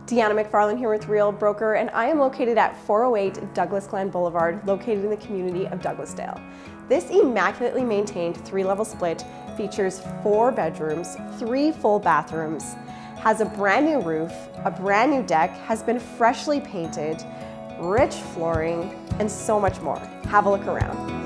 Deanna McFarlane here with Real Broker, and I am located at 408 Douglas Glen Boulevard, located in the community of Douglasdale. This immaculately maintained 3-level split features 4 bedrooms, 3 full bathrooms, has a brand new roof, a brand new deck, has been freshly painted, rich flooring, and so much more. Have a look around.